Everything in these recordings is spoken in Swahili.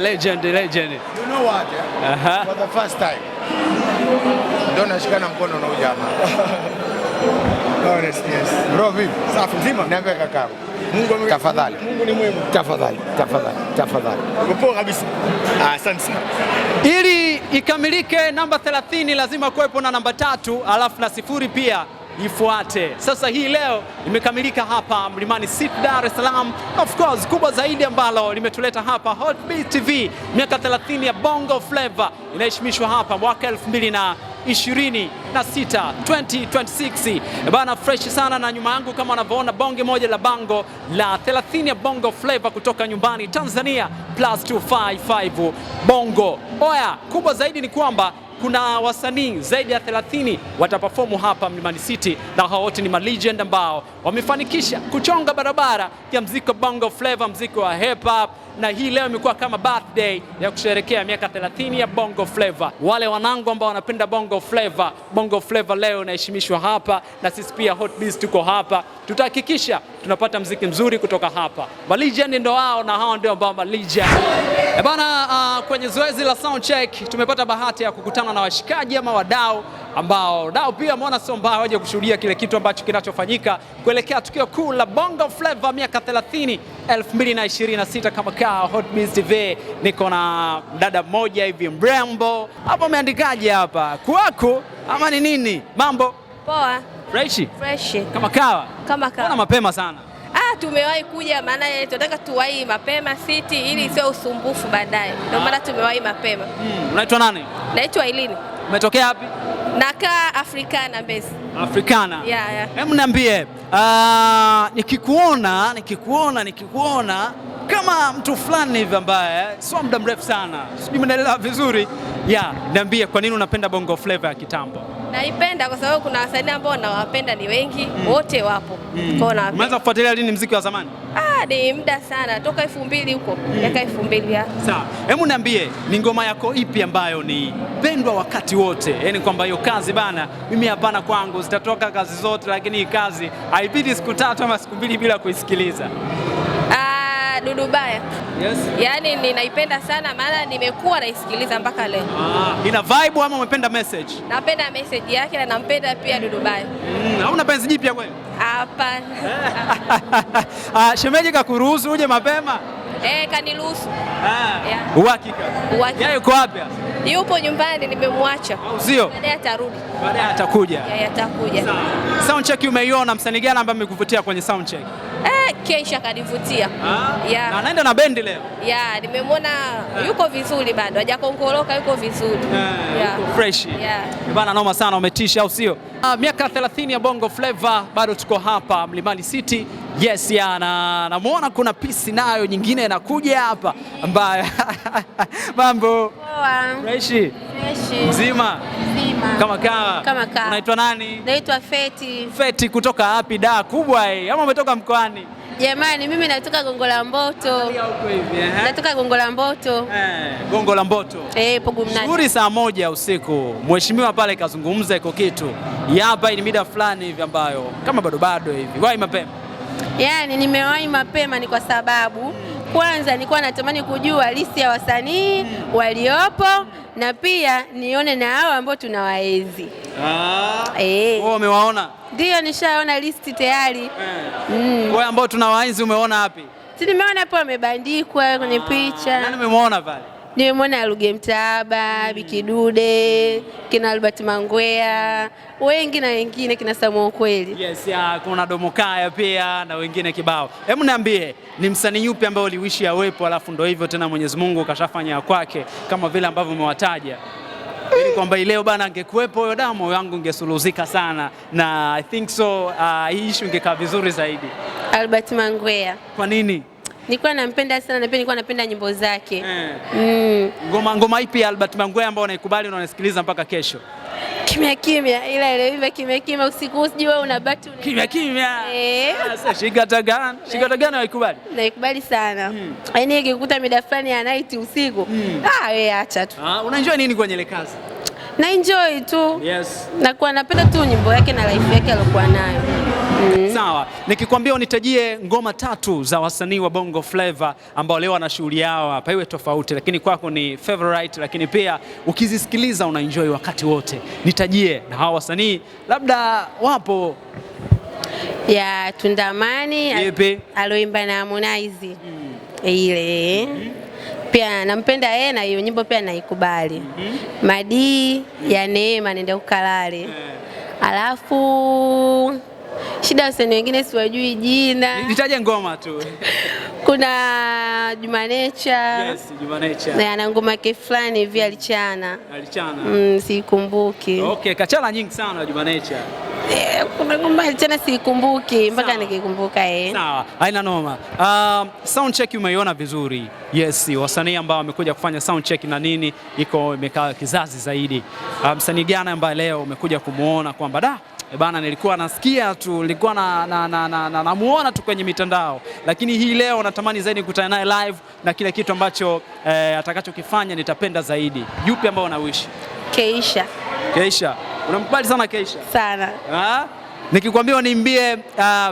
Legend. You know what? For the first time. Ndio nashikana mkono na ujamaa. Honest, yes. Bro, vipi? Safi mzima? Niambie kaka. Mungu tafadhali. Mungu ni mwema. Tafadhali. Upo kabisa. Asante sana. Ili ikamilike namba 30 lazima kuwepo na namba 3 alafu na 0 pia ifuate. Sasa hii leo imekamilika hapa Mlimani City, Dar es Salaam. Of course, kubwa zaidi ambalo limetuleta hapa Hotbeat TV, miaka 30 ya Bongo Flava inaheshimishwa hapa mwaka 2026 bana, fresh sana. Na nyuma yangu kama unavyoona bonge moja la bango la 30 ya Bongo Flava kutoka nyumbani Tanzania +255 Bongo. Oya, kubwa zaidi ni kwamba kuna wasanii zaidi ya 30 wataperformu hapa Mlimani City, na hao wote ni legend ambao wamefanikisha kuchonga barabara ya muziki wa Bongo Flava, muziki wa hip hop, na hii leo imekuwa kama birthday ya kusherehekea miaka 30 ya Bongo Flava. Wale wanangu ambao wanapenda Bongo Flava leo inaheshimishwa hapa, na sisi pia Hotbeat tuko hapa, tutahakikisha tunapata muziki mzuri kutoka hapa. Legend ndio hao, na hao ndio ambao legend. Bana, kwenye zoezi la sound check tumepata bahati ya kukutana na washikaji ama wadau ambao pia mbona sio mbaya waje kushuhudia kile kitu ambacho kinachofanyika kuelekea tukio kuu la Bongo Flava miaka 30 2026 kama Hotbeat TV. Niko na dada mmoja hivi mrembo hapa. Umeandikaje hapa kwako ama ni nini? Mambo poa? Fresh kama kawa. Mbona mapema sana? Tumewahi kuja, maana tunataka tuwahi mapema City ili sio usumbufu baadaye, ndio maana tumewahi mapema. Unaitwa nani? Naitwa Ilini. Umetokea wapi? Nakaa Africana Mbezi. Africana? Yeah. Hebu niambie, nikikuona kama mtu fulani hivi ambaye sio muda mrefu sana, sijui mnaelewa vizuri. Niambie, kwa nini unapenda Bongo Flava ya kitambo? Naipenda kwa sababu kuna wasanii ambao nawapenda ni wengi, wote wapo. Umeanza kufuatilia lini muziki wa zamani? Ni muda sana, toka 2000 huko, miaka 2000 ya. Sawa. Hebu niambie, ni ngoma yako ipi ambayo ni pendwa wakati wote? Yaani kwamba hiyo kazi bana, mimi hapana kwangu zitatoka kazi zote, lakini hii kazi haipiti siku 3 ama siku 2 bila kuisikiliza. Dudubaya. Yes. Yaani ninaipenda sana, maana nimekuwa naisikiliza mpaka leo. Ina vibe ama umependa message? Napenda message yake na nampenda pia Dudubaya. Hauna penzi jipya kweli? Hapana. Shemeji kakuruhusu uje mapema? Kaniruhusu. Uhakika? Yeye yuko wapi? Yupo nyumbani, nimemwacha. Au sio? Baadaye atarudi. Baadaye atakuja. Atakuja. Sound check umeiona, msanii gani ambaye amekuvutia kwenye sound check? Keisha kanivutia. Na anaenda na bendi leo? Nimemwona yuko vizuri, bado hajakongoroka, yuko vizuri. Yuko fresh. Bana, noma sana, umetisha au sio? Miaka 30 ya Bongo Flava, bado tuko hapa Mlimani City. Yes, na namuona kuna pisi nayo nyingine inakuja hapa ambaye mambo poa. Fresh. Mzima. Kama kawa. Unaitwa nani? Naitwa Feti. Kutoka wapi? Da kubwa hii ama umetoka mkoani? Jamani, mimi natoka Gongo la Mboto. Natoka Gongo la Mboto. Gongo la Mboto. Pogu mnani. Shughuli saa 1 usiku. Mheshimiwa pale kazungumza iko kitu. Hapa ni mida fulani hivi ambayo kama bado hivi. Wahi mapema. Nimewahi mapema ni kwa sababu kwanza nilikuwa natamani kujua listi ya wasanii waliopo, na pia nione na hao ambao tunawaenzi. Wewe umewaona? Ndio, nishaona listi tayari. Wewe ambao tunawaenzi umeona wapi? Si nimeona hapo wamebandikwa kwenye picha. Nani umemwona pale? Nimemwona Ruge Mtahaba, Bikidude, kina Albert Mangwea, wengi na wengine, kina Samuel Kweli. Yes, kuna Domokaya pia na wengine kibao. Hebu niambie, ni msanii yupi ambaye uliwishi awepo alafu ndio hivyo tena Mwenyezi Mungu kashafanya kwake kama vile ambavyo umewataja? Ili kwamba leo bana angekuepo huyo damu wangu ungesuluzika sana, na I think so hii issue ingekaa vizuri zaidi. Albert Mangwea. Kwa nini? Nilikuwa nampenda sana, na pia nilikuwa napenda nyimbo zake. Ngoma ipi ya Albert Mangwea ambayo unaikubali na unasikiliza mpaka kesho? Kimya ile kimya usiku usijui wewe unabaki kimya. Sasa shikatagana waikubali? Naikubali sana. Yaani ikikuta mida fulani ya night usiku, wewe acha tu. Unaenjoy nini kwenye ile kazi? Na enjoy tu. Yes. Nakuwa napenda tu nyimbo yake na life yake aliyokuwa nayo. Sawa, nikikwambia unitajie ngoma 3 za wasanii wa Bongo Flava ambao leo wana shughuli yao hapa, iwe tofauti lakini kwako ni favorite, lakini pia ukizisikiliza una enjoy wakati wote, nitajie. Na hawa wasanii labda wapo ya Tundamani aloimba na Harmonize ile pia nampenda yeye, na hiyo nyimbo pia naikubali. Madii ya Neema nenda ukalale. Alafu shida wasanii wengine siwajui jina. Nitaje ngoma tu. Kuna Juma Nature. Yes, Juma Nature. Na ana ngoma yake fulani hivi alichana. Sikumbuki. Okay, kachana nyingi sana Juma Nature. Kuna ngoma alichana sikumbuki mpaka nikikumbuka Sawa, haina noma. Sound check umeiona vizuri. Yes, wasanii ambao wamekuja kufanya sound check na nini imekaa kizazi zaidi. Msanii gani ambaye leo umekuja kumuona kwamba bana nilikuwa nasikia tu, nilikuwa namuona tu kwenye mitandao, lakini hii leo natamani zaidi kukutana naye live na kile kitu ambacho atakachokifanya nitapenda zaidi. Yupi ambao unawishi? Keisha. Keisha. Unamkubali sana Keisha? Sana. Nikikwambia niimbie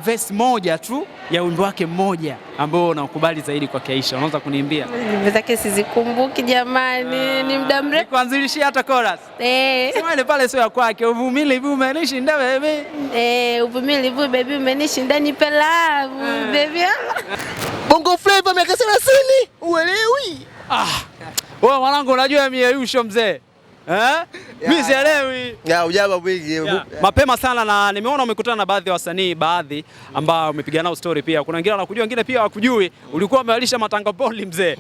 verse moja tu ya wimbo wake mmoja ambao unakubali zaidi kwa Keisha, unaweza kuniimbia? Nyimbo zake sizikumbuki jamani, ni muda mrefu. Nikuanzilishie hata chorus. Sema ile pale sio ya kwake, uvumilivu umenishinda baby. Uvumilivu baby umenishinda, nipe love baby. Bongo Flava miaka 30 uelewi? Wewe mwanangu unajua mieyusho mzee. Mimi sielewi. Ujaba bwigi. Mapema sana, na nimeona umekutana na baadhi ya wasanii ambao umepiga nao story pia. Kuna wengine wanakujua, wengine pia hawakujui. Ulikuwa umewalisha matanga poli mzee.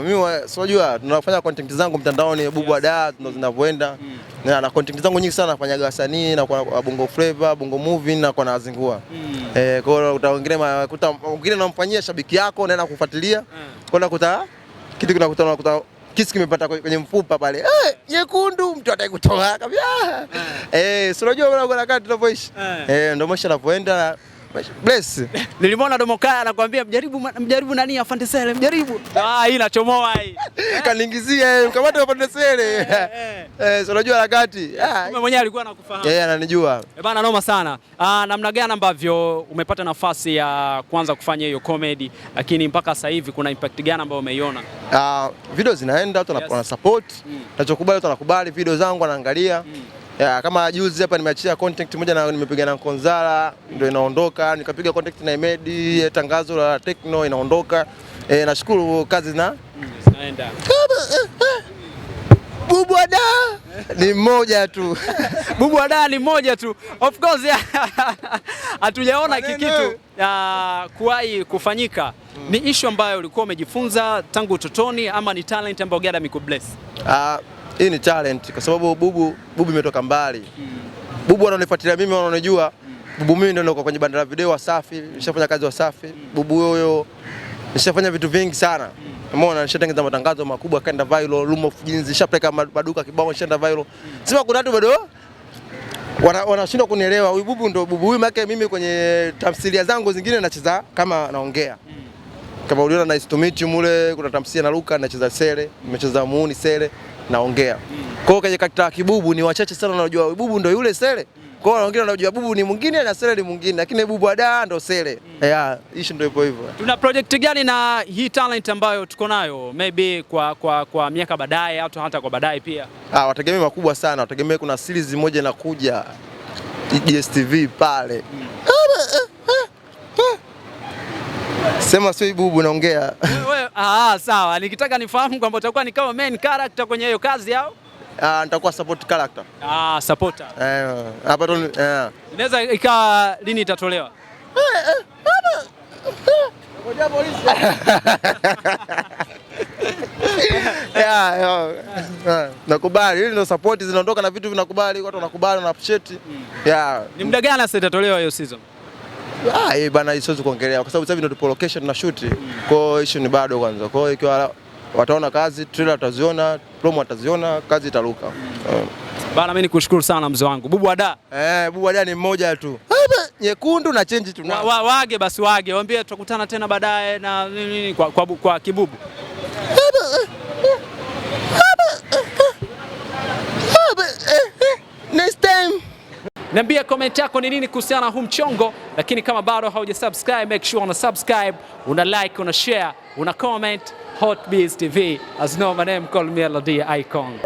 Mimi unajua tunafanya content zangu mtandaoni Bubu Ada ndo zinavyoenda. Na content zangu nyingi sana nafanyaga wasanii na kwa Bongo Flava, Bongo Movie na kwa Nazingua. Kwa hiyo wengine namfanyia shabiki yako naenda kufuatilia. Kwa nakuta kitu kinakuta kisi kimepata kwenye mfupa pale. Nyekundu mtu ataikutoa kabisa. Si unajua bwana kati tunavyoishi. Ndio maisha yanavyoenda. Bless. Nilimwona Domokaya anakuambia mjaribu nani Afande Sele, mjaribu. Hii inachomoa hii. Kaniingizia mkamate Afande Sele. Si unajua harakati. Mimi mwenyewe alikuwa anakufahamu. Ananijua. Bana noma sana. Namna gani ambavyo umepata nafasi ya kuanza kufanya hiyo comedy, lakini mpaka sasa hivi kuna impact gani ambayo umeiona? Video zinaenda, watu wana support. Nachokubali watu wanakubali video zangu, wanaangalia. Kama juzi hapa nimeachia content moja na nimepiga na Konzala ndio inaondoka, nikapiga content na Emedi, tangazo la Techno inaondoka. Nashukuru kazi zinaenda. Bubu Ada ni mmoja tu. Bubu Ada ni mmoja tu. Of course hatujaona kikitu kuwahi kufanyika. Ni issue ambayo ulikuwa umejifunza tangu utotoni ama ni talent ambayo God amekubless? Hii ni talent kwa sababu Bubu imetoka mbali. Bubu ananifuatilia mimi, wananijua. Bubu mimi ndio niko kwenye banda la video Wasafi, nishafanya kazi Wasafi. Bubu huyo nishafanya vitu vingi sana. Umeona, nishatengeneza matangazo makubwa kaenda viral, Room of Jeans, nishapeleka maduka kibao nishaenda viral. Sema kuna watu bado wanashindwa kunielewa. Huyu Bubu ndio Bubu. Huyu maana mimi kwenye tamthilia zangu zingine nacheza kama naongea. Kama uliona na Istomiti mule kuna tamthilia na Luka nacheza Sele, nimecheza Muuni Sele naongea. Kwa hiyo kwenye katika Kibubu ni wachache sana wanajua Bubu ndio yule Sele. Kwa hiyo wengine wanajua Bubu ni mwingine na Sele ni mwingine, lakini Bubu Ada ndo Sele. Issue ndio ipo hivyo. Tuna project gani na hii talent ambayo tuko nayo? Maybe kwa miaka baadaye au hata kwa baadaye pia. Wategemee makubwa sana. Wategemee kuna series moja inakuja DStv pale. Sema sio Bubu naongea. Sawa. Nikitaka nifahamu kwamba utakuwa ni kama main character kwenye hiyo kazi au? Nitakuwa support character. Supporter. Hapa tu inaweza ikawa lini itatolewa? Ngoja polisi. Nakubali. Hili ndio support zinaondoka na vitu vinakubali, watu wanakubali na appreciate. Ni muda gani sasa itatolewa hiyo season? Bana siwezi kuongelea kwa sababu sasa hivi ndio tupo location na shoot. Kwa hiyo issue ni bado kwanza. Kwa hiyo ikiwa wataona kazi, trailer wataziona, promo wataziona, kazi itaruka. Bana mimi nikushukuru sana mzee wangu. Bubu Ada. Bubu Ada ni mmoja tu. Nyekundu na change tu. Wage basi wage. Waambie tutakutana tena baadaye na nini kwa Kibubu. Next time. Niambia comment yako ni nini kuhusiana na huu mchongo, lakini kama bado haujasubscribe, make sure una subscribe, una like, una share, una comment. Hotbiz TV, as no my name, call me Melody Icon.